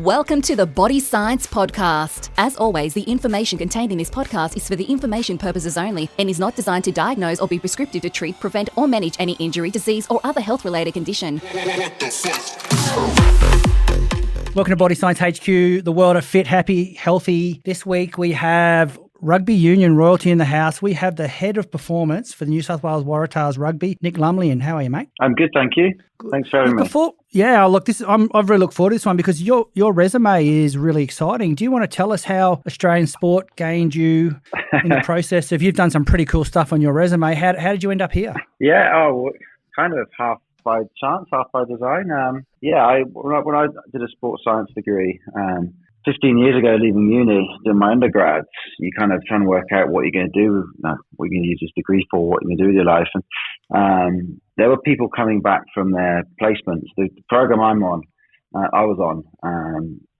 Welcome to the Body Science Podcast. As always, the information contained in this podcast is for the information purposes only and is not designed to diagnose or be prescriptive to treat, prevent, or manage any injury, disease, or other health-related condition. Welcome to Body Science HQ, the world of fit, happy, healthy. This week we have Rugby Union royalty in the house. We have the head of performance for the New South Wales Waratahs Rugby, Nick Lumley. And how are you, mate? I'm good, thank you. Thanks for having me. I've really looked forward to this one because your resume is really exciting. Do you want to tell us how Australian sport gained you in the process? If you've done some pretty cool stuff on your resume, how did you end up here? Kind of half by chance, half by design. When I did a sports science degree 15 years ago, leaving uni, doing my undergrads, you kind of trying to work out what you're going to do, what you're going to use this degree for, what you're going to do with your life. And there were people coming back from their placements. The program I was on,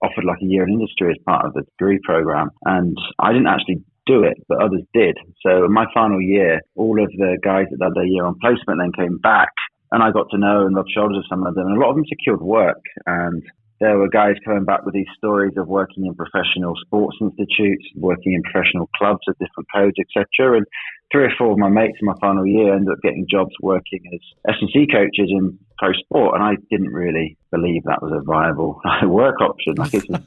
offered like a year in industry as part of the degree program. And I didn't actually do it, but others did. So in my final year, all of the guys that had their year on placement then came back, and I got to know and rub shoulders with some of them. And a lot of them secured work, and there were guys coming back with these stories of working in professional sports institutes, working in professional clubs of different codes, etc. And 3 or 4 of my mates in my final year ended up getting jobs working as S&C coaches in pro sport, and I didn't really believe that was a viable work option. Like it was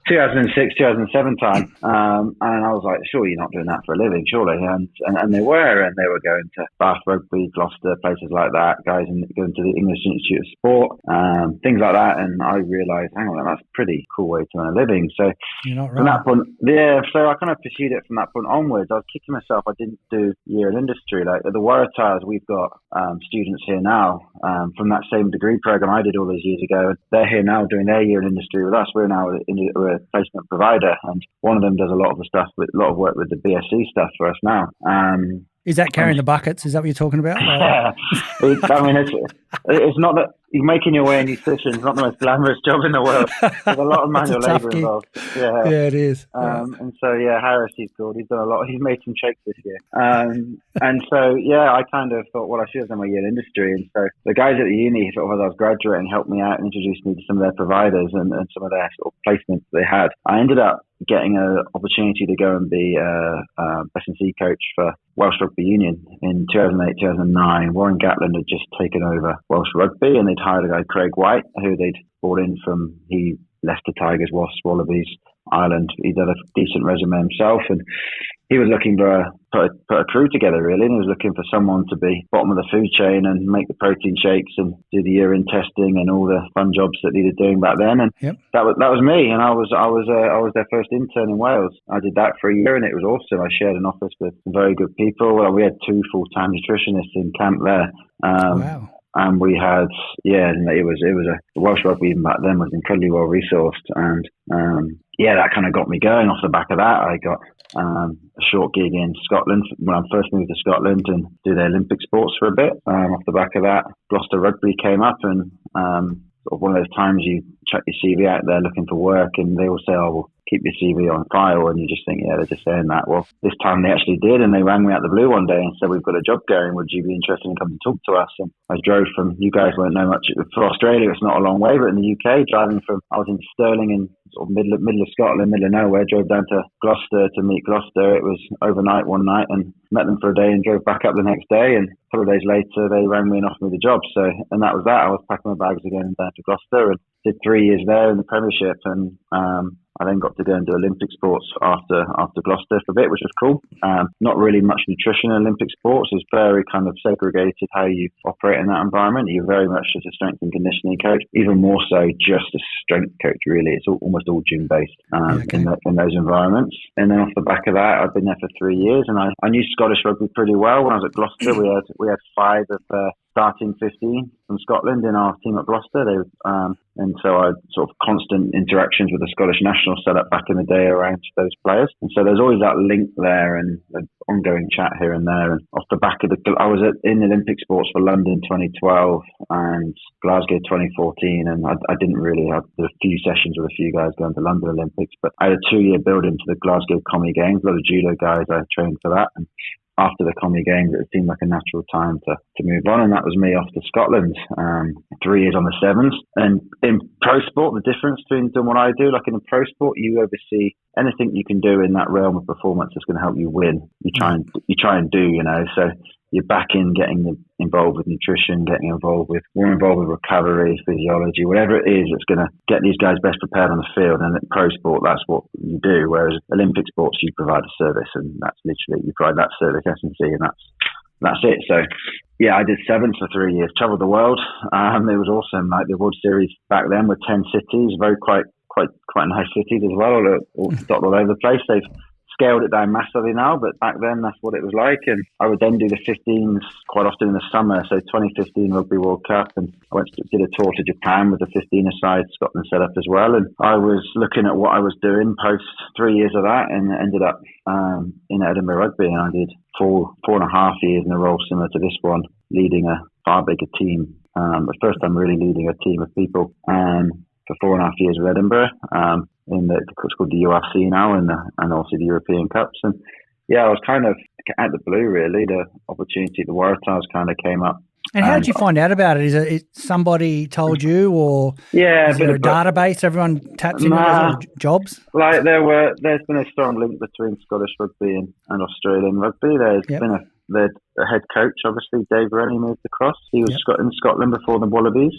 2006, 2007 time, and I was like, "Sure, you're not doing that for a living, surely?" And they were going to Bath Rugby, Gloucester, places like that. Guys going to the English Institute of Sport, things like that. And I realised, hang on, that's a pretty cool way to earn a living. So you're not right. From that point, so I kind of pursued it from that point onwards. I was kicking myself. I didn't do year in industry. Like at the Waratahs, we've got students here now from that same degree program I did all those years ago. They're here now doing their year in industry with us. We're a placement provider, and one of them does a lot of work with the BSc stuff for us now. Is that carrying the buckets? Is that what you're talking about? Yeah. It's not that you're making your way in nutrition. It's not the most glamorous job in the world. There's a lot of manual labour involved. Yeah, it is. And so, Harris, he's called. He's done a lot. He's made some shakes this year. And so, I kind of thought, well, I should have done my year in industry. And so the guys at the uni, sort of as I was graduating, helped me out and introduced me to some of their providers and some of their sort of placements they had. I ended up getting an opportunity to go and be a S&C coach for Welsh Rugby Union in 2008, 2009. Warren Gatland had just taken over Welsh Rugby, and they'd hired a guy, Craig White, who they'd brought in from, he left the Tigers, Wasps, Wallabies, Ireland. He'd done a decent resume himself, and he was looking to put a crew together, really, and he was looking for someone to be bottom of the food chain and make the protein shakes and do the urine testing and all the fun jobs that needed doing back then. And that was me, and I was their first intern in Wales. I did that for a year, and it was awesome. I shared an office with some very good people. We had 2 full-time nutritionists in camp there. Wow. And we had, the Welsh Rugby even back then was incredibly well resourced, and that kind of got me going. Off the back of that, I got a short gig in Scotland when I first moved to Scotland and do the Olympic sports for a bit. Off the back of that, Gloucester Rugby came up, and sort of one of those times you chuck your CV out there looking for work, and they all say, "Oh, we'll keep your CV on file," and you just think, they're just saying that. Well, this time they actually did, and they rang me out the blue one day and said, "We've got a job going. Would you be interested in coming to talk to us?" And I drove from, you guys won't know much, for Australia it's not a long way, but in the UK, I was in Stirling in sort of middle of Scotland, middle of nowhere, drove down to Gloucester to meet Gloucester. It was overnight one night, and met them for a day and drove back up the next day, and a couple of days later they rang me and offered me the job. So, and that was that. I was packing my bags again down to Gloucester and did 3 years there in the Premiership, and I then got to go and do Olympic sports after Gloucester for a bit, which was cool. Not really much nutrition in Olympic sports. It's very kind of segregated how you operate in that environment. You're very much just a strength and conditioning coach, even more so just a strength coach, really. It's almost all gym-based in those environments. And then off the back of that, I've been there for 3 years, and I knew Scottish Rugby pretty well. When I was at Gloucester, we had 5 of the starting 15 from Scotland in our team at Gloucester. And so I had sort of constant interactions with the Scottish national setup back in the day around those players. And so there's always that link there and an ongoing chat here and there. And off the back of I was in Olympic sports for London 2012 and Glasgow 2014. And I did a few sessions with a few guys going to London Olympics, but I had a 2-year build into the Glasgow Commie Games. A lot of judo guys I trained for that. And after the Commie Games, it seemed like a natural time to move on, and that was me off to Scotland. 3 years on the sevens. And in pro sport, the difference between doing what I do, like in a pro sport, you oversee anything you can do in that realm of performance that's going to help you win. You try and do, so you're back in getting involved with nutrition, more involved with recovery, physiology, whatever it is that's going to get these guys best prepared on the field. And in pro sport, that's what you do. Whereas Olympic sports, you provide a service, and that's literally, you provide that service, S&C, and that's it. So, yeah, I did sevens for 3 years, traveled the world. It was awesome. Like the World Series back then were 10 cities, quite nice cities as well, all dotted all over the place. They've scaled it down massively now, but back then that's what it was like. And I would then do the 15s quite often in the summer. So 2015 Rugby World Cup, and I did a tour to Japan with the 15 side, Scotland set up as well. And I was looking at what I was doing post 3 years of that, and ended up in Edinburgh Rugby, and I did 4.5 years in a role similar to this one, leading a far bigger team. The first time really leading a team of people for 4.5 years with Edinburgh. It's called the UFC now, and also the European Cups. And yeah, I was kind of out the blue, really. The opportunity at the Waratahs kind of came up. And how did you find out about it? Is it somebody told you, or is there a database everyone taps into those jobs? Like there's been a strong link between Scottish rugby and Australian rugby. There's been the head coach, obviously, Dave Rennie, moved across. He was in Scotland before the Wallabies.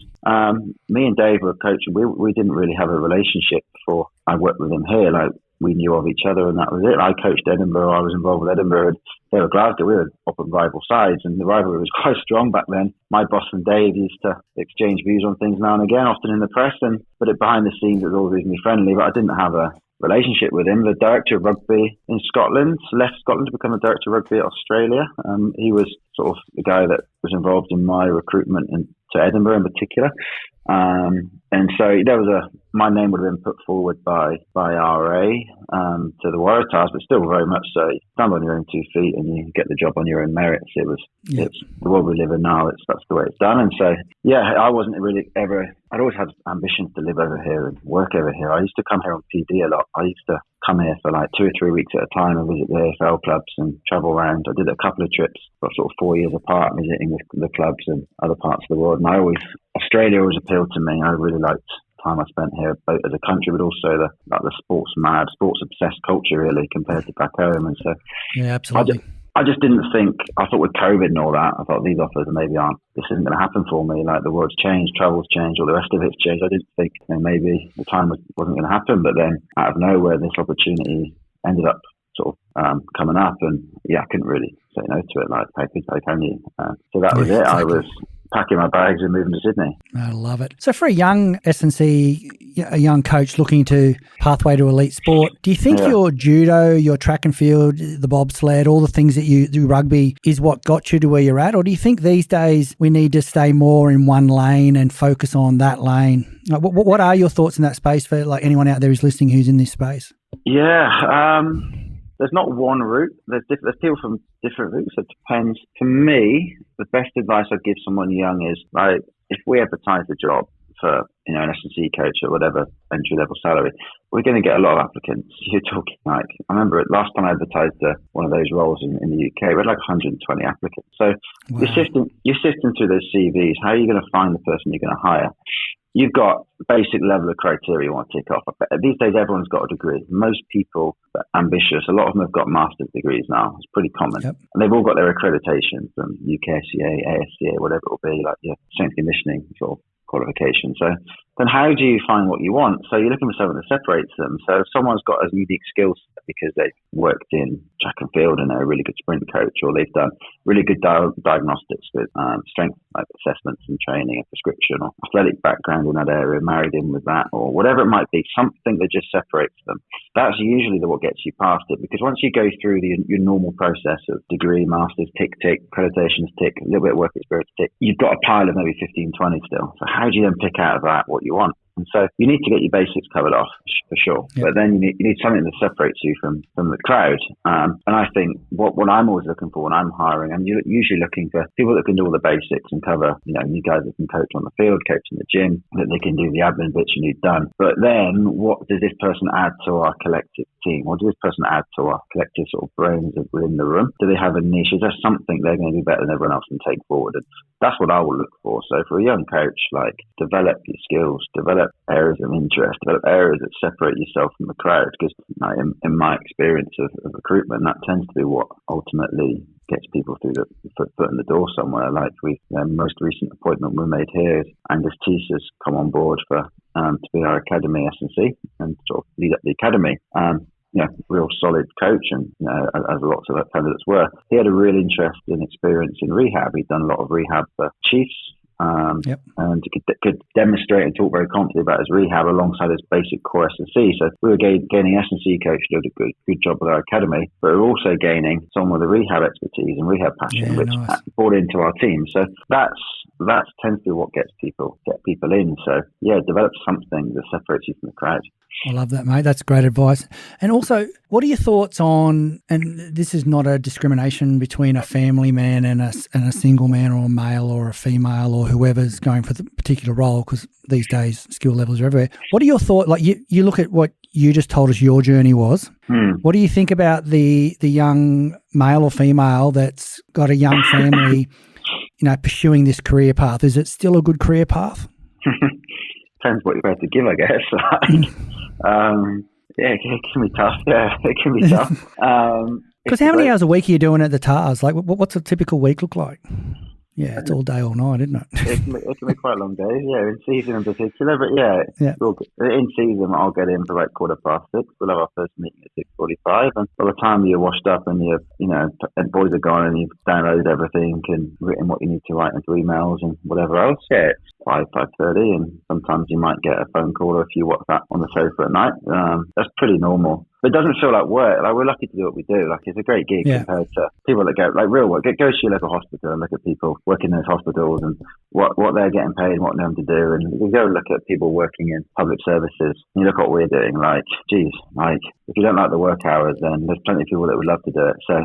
Me and Dave were coaching. We didn't really have a relationship before I worked with him here. Like, we knew of each other, and that was it. I coached Edinburgh. I was involved with Edinburgh, and they were Glasgow. We were up on rival sides, and the rivalry was quite strong back then. My boss and Dave used to exchange views on things now and again, often in the press, but behind the scenes it was always reasonably friendly. But I didn't have a relationship with him. The director of rugby in Scotland left Scotland to become the director of rugby at Australia. He was sort of the guy that was involved in my recruitment to Edinburgh in particular. And so my name would have been put forward by RA to the Waratahs, but still very much so. You stand on your own 2 feet and you get the job on your own merits. It's the world we live in now. That's the way it's done. And so, yeah, I wasn't really I'd always had ambitions to live over here and work over here. I used to come here on PD a lot. I used to come here for like 2 or 3 weeks at a time and visit the AFL clubs and travel around. I did a couple of trips for sort of 4 years apart, visiting the clubs and other parts of the world. And Australia always appealed to me. I really liked the time I spent here, both as a country, but also the sports obsessed culture, really, compared to back home. And so, yeah, absolutely. I just didn't think, I thought with COVID and all that, I thought these offers maybe this isn't going to happen for me. Like, the world's changed, travel's changed, all the rest of it's changed. I didn't think maybe the time wasn't going to happen, but then out of nowhere, this opportunity ended up sort of coming up, and yeah, I couldn't really say no to it. Like, can you? So that was it. Exactly. I was packing my bags and moving to Sydney. I love it. So for a young S&C, a young coach looking to pathway to elite sport, do you think your judo, your track and field, the bobsled, all the things that you do rugby is what got you to where you're at? Or do you think these days we need to stay more in one lane and focus on that lane? Like, what are your thoughts in that space for like anyone out there who's listening who's in this space? Yeah, there's not one route. There's people from different routes. It depends. For me, the best advice I'd give someone young is, like, if we advertise the job for, an S&C coach or whatever entry level salary, we're going to get a lot of applicants. You're talking like, I remember last time I advertised one of those roles in the UK, we had like 120 applicants. So wow. you're sifting through those CVs. How are you going to find the person you're going to hire? You've got basic level of criteria you want to tick off. These days, everyone's got a degree. Most people are ambitious. A lot of them have got master's degrees now. It's pretty common. Yep. And they've all got their accreditations from UKSCA, ASCA, whatever it will be, like your strength conditioning sort of qualification. So then how do you find what you want? So you're looking for something that separates them. So if someone's got a unique skill set because they've worked in track and field and they're a really good sprint coach, or they've done really good diagnostics with strength like assessments and training and prescription, or athletic background in that area, married in with that, or whatever it might be, something that just separates them. That's usually what gets you past it, because once you go through your normal process of degree, masters, tick, accreditations, tick, a little bit of work experience, tick, you've got a pile of maybe 15, 20 still. So how do you then pick out of that what you want? And so you need to get your basics covered off for sure. Yep. But then you need something that separates you from the crowd. And I think what I'm always looking for when I'm hiring, I'm usually looking for people that can do all the basics and cover, you guys that can coach on the field, coach in the gym, that they can do the admin bits you need done. But then what does this person add to our collective team? What does this person add to our collective sort of brains within the room? Do they have a niche? Is there something they're going to do better than everyone else and take forward? And that's what I will look for. So for a young coach, like, develop your skills, develop areas of interest, develop areas that separate yourself from the crowd. Because in my experience of recruitment, that tends to be what ultimately gets people through the foot in the door somewhere. Like the most recent appointment we made here is Angus Teese's come on board to be our academy S&C and sort of lead up the academy. Real solid coach, and as lots of candidates were. He had a real interest and experience in rehab. He'd done a lot of rehab for Chiefs, and could demonstrate and talk very confidently about his rehab alongside his basic core S&C. So we were gaining S&C coach who did a good job with our academy, but we were also gaining someone with a rehab expertise and rehab passion, which brought into our team. So that tends to be what gets people in. So develop something that separates you from the crowd. I love that, mate. That's great advice. And also, what are your thoughts on, and this is not a discrimination between a family man and a single man or a male or a female or whoever's going for the particular role, because these days skill levels are everywhere. What are your thoughts? Like you look at what you just told us your journey was. What do you think about the young male or female that's got a young family, pursuing this career path? Is it still a good career path? Depends what you're about to give, I guess. It can be tough. Yeah, it can be tough. Because how many hours a week are you doing at the TARS? Like, what's a typical week look like? Yeah, it's all day, all night, isn't it? It can be quite long days, in season in particular. But in season, I'll get in for like 6:15. We'll have our first meeting at 6:45, and by the time you're washed up and and boys are gone and you've downloaded everything and written what you need to write into emails and whatever else, it's 5:30, and sometimes you might get a phone call or a few WhatsApp on the sofa at night. That's pretty normal. But it doesn't feel like work. Like, we're lucky to do what we do. Like, it's a great gig compared to people that go, like, real work. Go to your local hospital and look at people working in those hospitals and what they're getting paid and what they're having to do. And you go look at people working in public services and you look at what we're doing. Like, geez, like, if you don't like the work hours, then there's plenty of people that would love to do it. So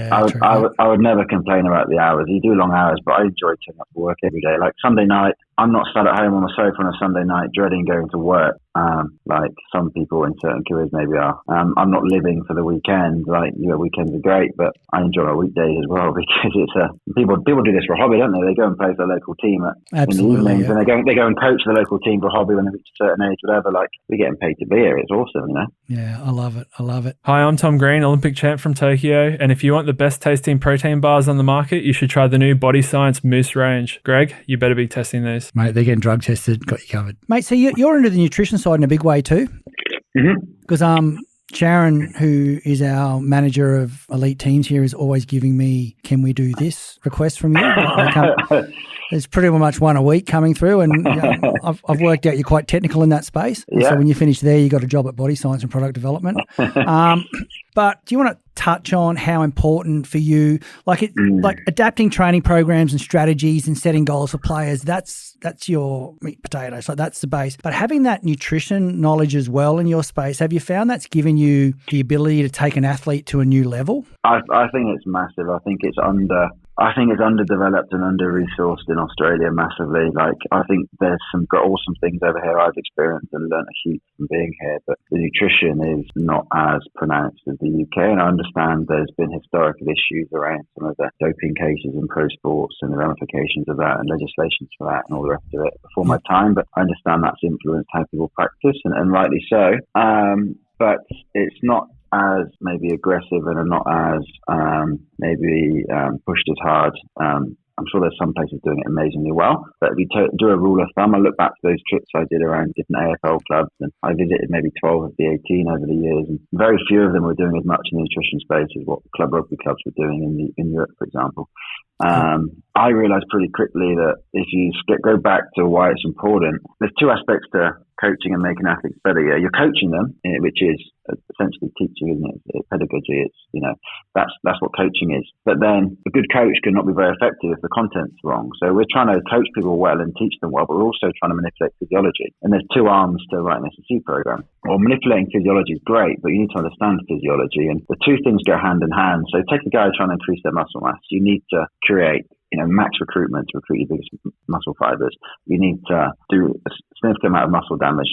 I would never complain about the hours. You do long hours, but I enjoy turning up to work every day. Like, Sunday night, I'm not sat at home on the sofa on a Sunday night dreading going to work, like some people in certain careers maybe are. I'm not living for the weekend. Like, weekends are great, but I enjoy my weekdays as well, because it's people do this for a hobby, don't they? They go and play for their local team in the evenings, and they go and coach the local team for a hobby when they reach a certain age, whatever. Like, we're getting paid to be here. It's awesome, Yeah, I love it. Hi, I'm Tom Green, Olympic champ from Tokyo, and if you want the best tasting protein bars on the market, you should try the new Body Science Moose range. Greg, you better be testing these. Mate, they're getting drug tested. Got you covered. Mate, so you're into the nutrition side in a big way too? Because Sharon, who is our manager of elite teams here, is always giving me, can we do this request from you? There's pretty much one a week coming through, and I've worked out you're quite technical in that space. Yeah. So when you finish there, you got a job at Body Science and Product Development. But do you want to touch on how important for you, like adapting training programs and strategies and setting goals for players? That's your meat potato. So that's the base. But having that nutrition knowledge as well in your space, have you found that's given you the ability to take an athlete to a new level? I think it's massive. I think it's underdeveloped and under-resourced in Australia massively. Like, I think there's some awesome things over here I've experienced and learned a heap from being here, but the nutrition is not as pronounced as the UK, and I understand there's been historical issues around some of the doping cases in pro sports and the ramifications of that and legislations for that and all the rest of it before my time, but I understand that's influenced how people practice, and rightly so. But it's not as maybe aggressive and are not as pushed as hard. I'm sure there's some places doing it amazingly well, but if you do a rule of thumb, I look back to those trips I did around different AFL clubs, and I visited maybe 12 of the 18 over the years, and very few of them were doing as much in the nutrition space as what club rugby clubs were doing in Europe, for example. I realised pretty quickly that if you go back to why it's important, there's two aspects to coaching and making athletes better. Yeah, you're coaching them, which is essentially teaching, isn't it? It's pedagogy. It's, you know, that's what coaching is. But then a good coach cannot be very effective if the content's wrong. So we're trying to coach people well and teach them well, but we're also trying to manipulate physiology. And there's two arms to writing an SSC program. Well, manipulating physiology is great, but you need to understand physiology, and the two things go hand in hand. So take a guy trying to increase their muscle mass. You need to create, you know, max recruitment to recruit your biggest muscle fibers. You need to do a significant amount of muscle damage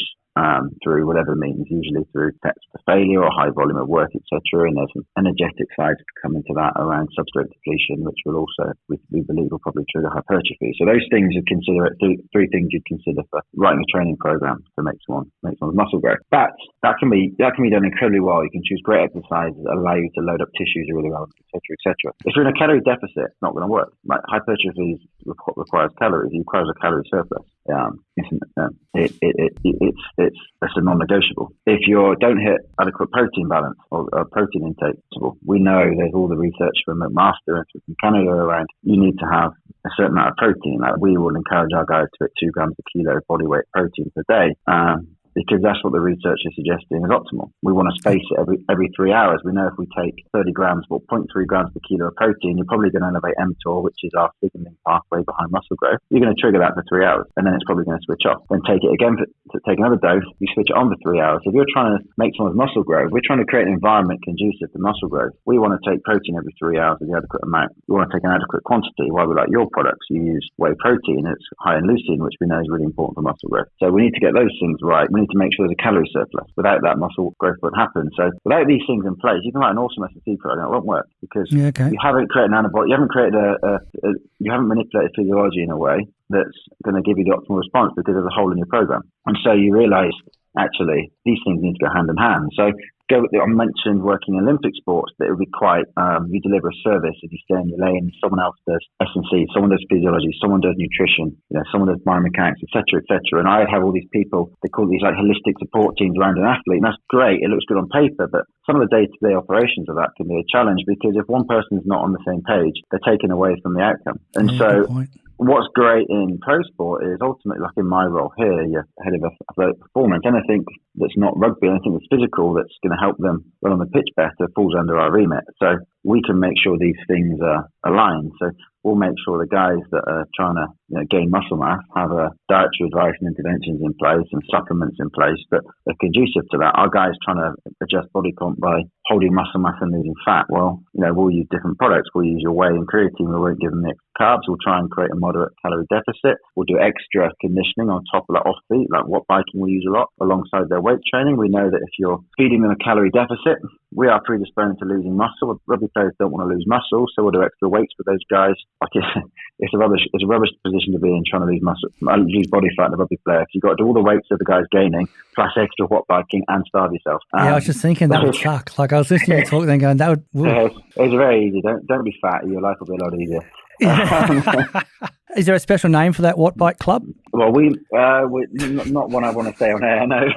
through whatever means, usually through steps to failure or high volume of work, etc. And there's an energetic side to come into that around substrate depletion, which will also, we believe, will probably trigger hypertrophy. So those things you consider, three things you'd consider for writing a training program to make someone's muscle grow. But that can be done incredibly well. You can choose great exercises that allow you to load up tissues really well, etc., etc. If you're in a calorie deficit, it's not going to work. Like hypertrophy requires calories. It requires a calorie surplus. It's a non-negotiable. If you don't hit adequate protein balance or protein intake, we know there's all the research from McMaster and from Canada around, you need to have a certain amount of protein. Like, we will encourage our guys to hit 2 grams per kilo of body weight protein per day. Because that's what the research is suggesting is optimal. We want to space it every 3 hours. We know if we take 30 grams or 0.3 grams per kilo of protein, you're probably going to elevate mTOR, which is our signaling pathway behind muscle growth. You're going to trigger that for 3 hours, and then it's probably going to switch off. Then take it again to take another dose. You switch it on for 3 hours. If you're trying to make someone's muscle grow, we're trying to create an environment conducive to muscle growth. We want to take protein every 3 hours of the adequate amount. We want to take an adequate quantity. Why we like your products, you use whey protein. It's high in leucine, which we know is really important for muscle growth. So we need to get those things right. We need to make sure there's a calorie surplus. Without that, muscle growth won't happen. So without these things in place, you can write an awesome SSC program. It won't work because you haven't created an antibody. You haven't created you haven't manipulated physiology in a way that's going to give you the optimal response because there's a hole in your program. And so you realise, actually, these things need to go hand in hand. So I mentioned working in Olympic sports, that it would be quite, you deliver a service if you stay in your lane, someone else does S&C, someone does physiology, someone does nutrition, someone does biomechanics, etc., etc. And I have all these people, they call these like holistic support teams around an athlete, and that's great, it looks good on paper, but some of the day-to-day operations of that can be a challenge, because if one person's not on the same page, they're taken away from the outcome. And what's great in pro sport is ultimately, like in my role here, you're head of athletic performance. Anything that's not rugby, anything that's physical that's going to help them run on the pitch better falls under our remit. So we can make sure these things are aligned. So we'll make sure the guys that are trying to gain muscle mass have a dietary advice and interventions in place and supplements in place that are conducive to that. Our guys trying to adjust body comp by holding muscle mass and losing fat. Well, we'll use different products. We'll use your whey and creatine. We won't give them the carbs. We'll try and create a moderate calorie deficit. We'll do extra conditioning on top of that off-beat, like what biking we use a lot alongside their weight training. We know that if you're feeding them a calorie deficit, we are predisposed to losing muscle. Rugby players don't want to lose muscle, so we'll do extra weights for those guys. Like it's a rubbish position to be in, trying to lose muscle, lose body fat in a rugby player. You've got to do all the weights that the guy's gaining, plus extra watt biking, and starve yourself. I was just thinking that would suck. Like I was listening to you talk, then going, that would. It's very easy. Don't be fat. Your life will be a lot easier. Is there a special name for that Watt Bike Club? Well, we're not one I want to say on air, no.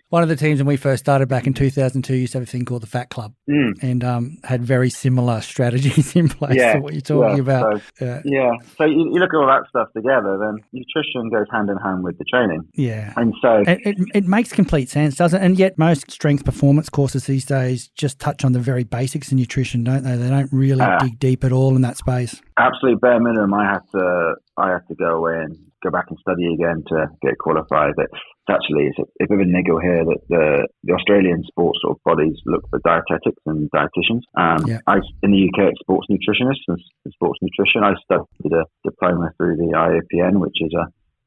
One of the teams when we first started back in 2002 used to have a thing called the Fat Club and had very similar strategies in place to what you're talking about. So you look at all that stuff together, then nutrition goes hand in hand with the training. Yeah. And so it makes complete sense, doesn't it? And yet most strength performance courses these days just touch on the very basics of nutrition, don't they? They don't really dig deep at all in that space. Absolute bare minimum. I have to go away and go back and study again to get qualified. But it's a bit of a niggle here that the Australian sports sort of bodies look for dietetics and dietitians. In the UK, it's sports nutritionists and sports nutrition. I studied a diploma through the IOPN, which is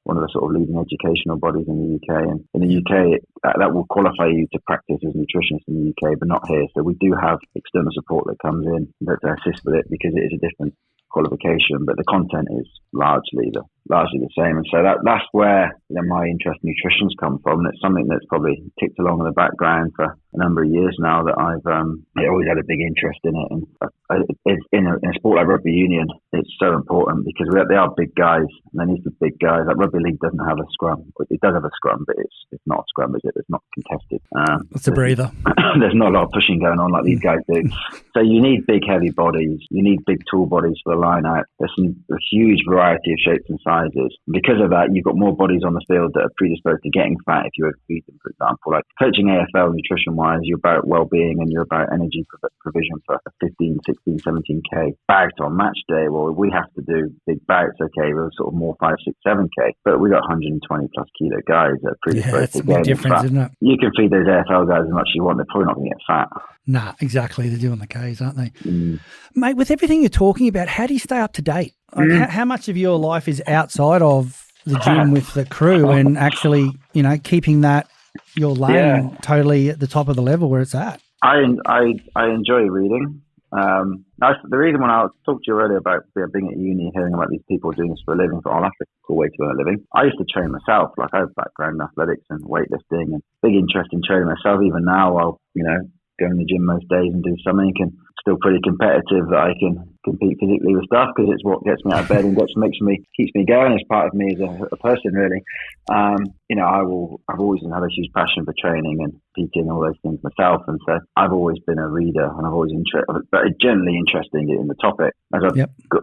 one of the sort of leading educational bodies in the UK. And in the UK, that will qualify you to practice as a nutritionist in the UK, but not here. So we do have external support that comes in that assist with it, because it is a different qualification, but the content is largely the same. And so that's where my interest in nutrition's come from. And it's something that's probably ticked along in the background for a number of years now, that I've always had a big interest in it. And in a sport like rugby union, it's so important because they are big guys, and they need to be big guys. Like rugby league doesn't have a scrum. It does have a scrum, but it's not a scrum, is it? It's not contested. It's a breather. There's not a lot of pushing going on like these guys do. So you need big, heavy bodies. You need big tool bodies for the line out. There's a huge variety of shapes and sizes sizes. Because of that, you've got more bodies on the field that are predisposed to getting fat if you overfeed them, for example. Like coaching AFL nutrition-wise, you're about well-being and you're about energy provision for 15, 16, 17K bout on match day. Well, we have to do big bouts, okay, we're sort of more 5, 6, 7K, but we got 120 plus kilo guys that are predisposed to getting difference, fat. isn't it? You can feed those AFL guys as much as you want, they're probably not going to get fat. Nah, exactly. They're doing the Ks, aren't they? Mate, with everything you're talking about, how do you stay up to date? Like, how much of your life is outside of the gym with the crew and actually, keeping that your lane totally at the top of the level where it's at? I enjoy reading. The reason when I talked to you earlier about being at uni, hearing about these people doing this for a living, that's a cool way to earn a living. I used to train myself. Like I have background in athletics and weightlifting and big interest in training myself. Even now, I'll go in the gym most days and do something, and still pretty competitive that I can compete physically with stuff because it's what gets me out of bed and keeps me going as part of me as a person, really. I've always had a huge passion for training and PT and all those things myself, and so I've always been a reader and I've always generally interested in the topic. As I've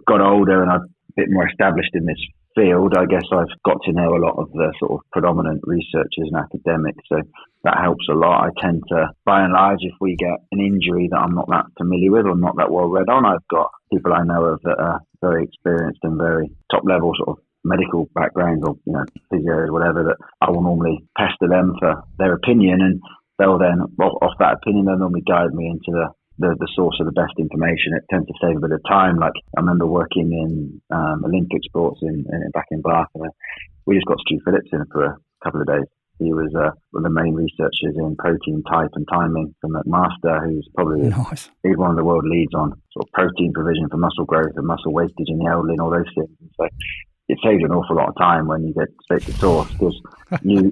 got older and I've a bit more established in this field, I guess I've got to know a lot of the sort of predominant researchers and academics, so that helps a lot. I tend to, by and large, if we get an injury that I'm not that familiar with or not that well read on, I've got people I know of that are very experienced and very top level sort of medical background or physios, whatever, that I will normally pester them for their opinion, and they'll then, off that opinion, they'll normally guide me into the source of the best information. It tends to save a bit of time. Like I remember working in Olympic sports back in Gloucester. We just got Stu Phillips in for a couple of days. He was one of the main researchers in protein type and timing from McMaster, who's probably he's one of the world leads on sort of protein provision for muscle growth and muscle wastage in the elderly and all those things. And so it saves you an awful lot of time when you get straight to source, because he'll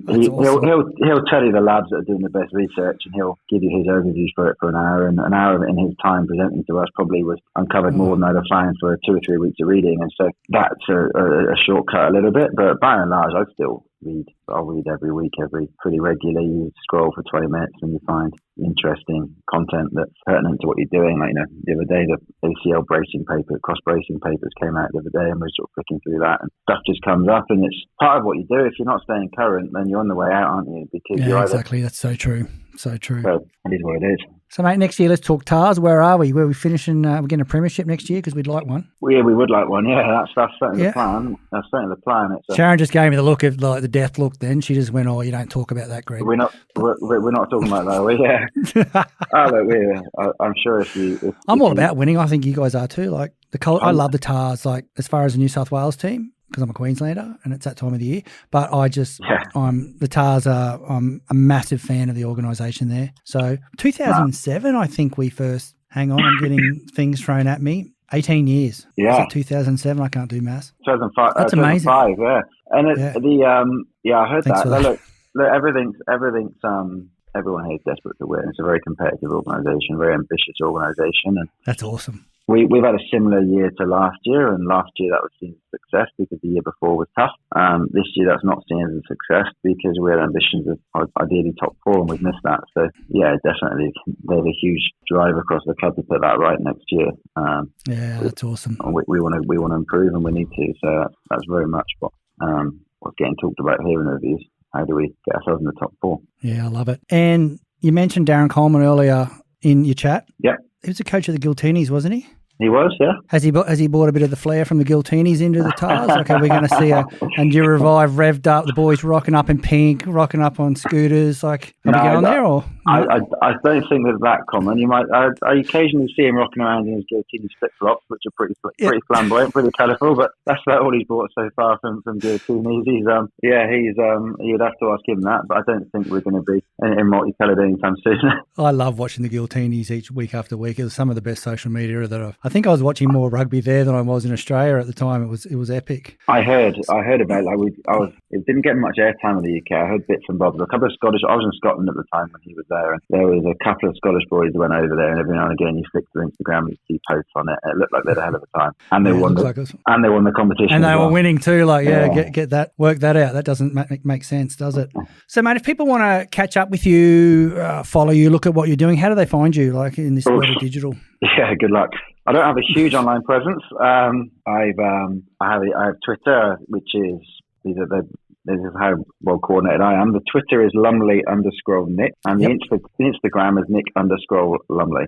tell you the labs that are doing the best research, and he'll give you his overviews for it for an hour, and an hour of it in his time presenting to us probably was uncovered more than I'd have found for 2 or 3 weeks of reading. And so that's a shortcut a little bit, but by and large I still read. I'll read every week, pretty regularly. You scroll for 20 minutes and you find interesting content that's pertinent to what you're doing. Like, the other day, the ACL bracing paper, cross bracing papers came out the other day, and we're sort of flicking through that, and stuff just comes up, and it's part of what you do. If you're not staying current, then you're on the way out, aren't you? Because exactly. That's so true. So true. So it is what it is. So, mate, next year, let's talk TARS. Where are we? Where are we finishing? We're getting a premiership next year because we'd like one. Well, yeah, we would like one. Yeah, that's certainly the plan. That's certainly the plan. Sharon just gave me the look of like the death look. Then she just went, "Oh, you don't talk about that, Greg." We're not talking about that. I'm sure I'm all about winning. I think you guys are too. Like I love the TARS. Like as far as the New South Wales team, because I'm a Queenslander and it's that time of the year. But the TARS I'm a massive fan of the organisation there. So 2007, I think we first, I'm getting things thrown at me. 18 years. Yeah. 2007, I can't do maths. 2005. That's amazing. 2005, yeah. And I heard that. Look, everything's everyone here is desperate to win. It's a very competitive organisation, very ambitious organisation. And that's awesome. We've had a similar year to last year, and last year that was seen as a success because the year before was tough. This year that's not seen as a success because we had ambitions of ideally top 4, and we've missed that. So yeah, definitely they have a huge drive across the club to put that right next year. That's awesome. We want to improve, and we need to. So that's very much what's getting talked about here in the reviews. How do we get ourselves in the top 4? Yeah, I love it. And you mentioned Darren Coleman earlier in your chat. Yeah. He was a coach of the Guiltinis, wasn't he? He was, yeah. Has he brought a bit of the flair from the Guiltinis into the TARS? Like, are we going to see a Endure Revive revved up, the boys rocking up in pink, rocking up on scooters? Like, are we going there? Or I don't think it's that common. You might, I occasionally see him rocking around in his Guiltini flip-flops, which are pretty flamboyant, pretty colourful. But that's about all he's brought so far from Guiltinis. You'd have to ask him that. But I don't think we're going to be in multicoloured anytime soon. I love watching the Guiltinis each week after week. It was some of the best social media that I think I was watching more rugby there than I was in Australia at the time. It was epic. I heard about it didn't get much airtime in the UK. I heard bits and bobs. A couple of Scottish. I was in Scotland at the time when he was there, and there was a couple of Scottish boys that went over there, and every now and again you flick through Instagram and you see posts on it. It looked like they had a hell of a time, and they won the competition, and they were winning too. Like get that, work that out. That doesn't make sense, does it? So, mate, if people want to catch up with you, follow you, look at what you're doing, how do they find you? Like in this world of digital? Yeah, good luck. I don't have a huge online presence. I have Twitter, which is this is how well coordinated I am. The Twitter is Lumley_Nick, and the Instagram is Nick_Lumley.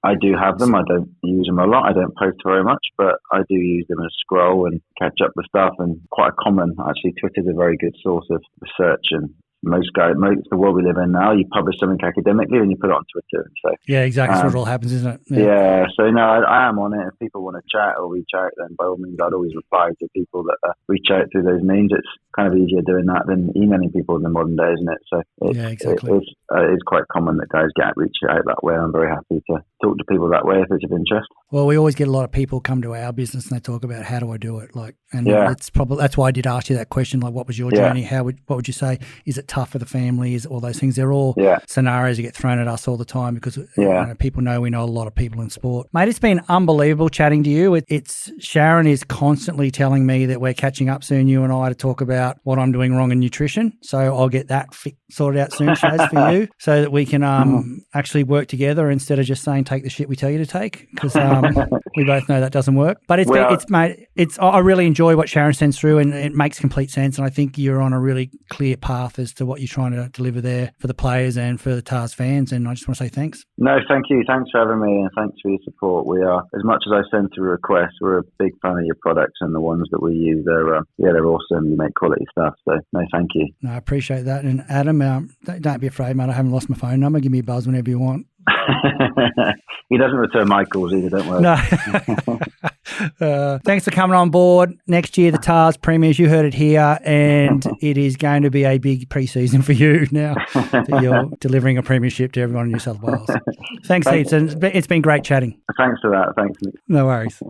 I do have them. I don't use them a lot. I don't post very much, but I do use them as scroll and catch up with stuff. And quite common, actually. Twitter's a very good source of research, and most the world we live in now, you publish something academically and you put it on Twitter. So yeah, exactly. That's what all happens, isn't it? Yeah. So no, I am on it. If people want to chat or reach out, then by all means, I'd always reply to people that reach out through those means. It's kind of easier doing that than emailing people in the modern day, isn't it? So yeah, exactly. It's quite common that guys reach out that way. I'm very happy to talk to people that way if it's of interest. Well, we always get a lot of people come to our business and they talk about how do I do it, that's why I did ask you that question. Like, what was your journey? What would you say? Is it tough for the family? Is it all those things? They're all scenarios that get thrown at us all the time because people know we know a lot of people in sport. Mate, it's been unbelievable chatting to you. It's Sharon is constantly telling me that we're catching up soon, you and I, to talk about what I'm doing wrong in nutrition. So I'll get that sorted out soon, Shaz, for you, so that we can actually work together instead of just saying take the shit we tell you to take, because we both know that doesn't work. But I really enjoy what Sharon sends through, and it makes complete sense. And I think you're on a really clear path as to what you're trying to deliver there for the players and for the TARS fans. And I just want to say thanks. No, thank you. Thanks for having me, and thanks for your support. We are, as much as I send through requests, we're a big fan of your products, and the ones that we use, they're awesome. You make quality stuff. So no, thank you. No, I appreciate that. And Adam, don't be afraid, mate. I haven't lost my phone number. Give me a buzz whenever you want. He doesn't return my calls either, don't worry. No. Thanks for coming on board. Next year, the TARS Premiers, you heard it here, and it is going to be a big pre-season for you now that you're delivering a premiership to everyone in New South Wales. Thanks, heaps. It's been great chatting. Thanks for that. Thanks, Nick. No worries.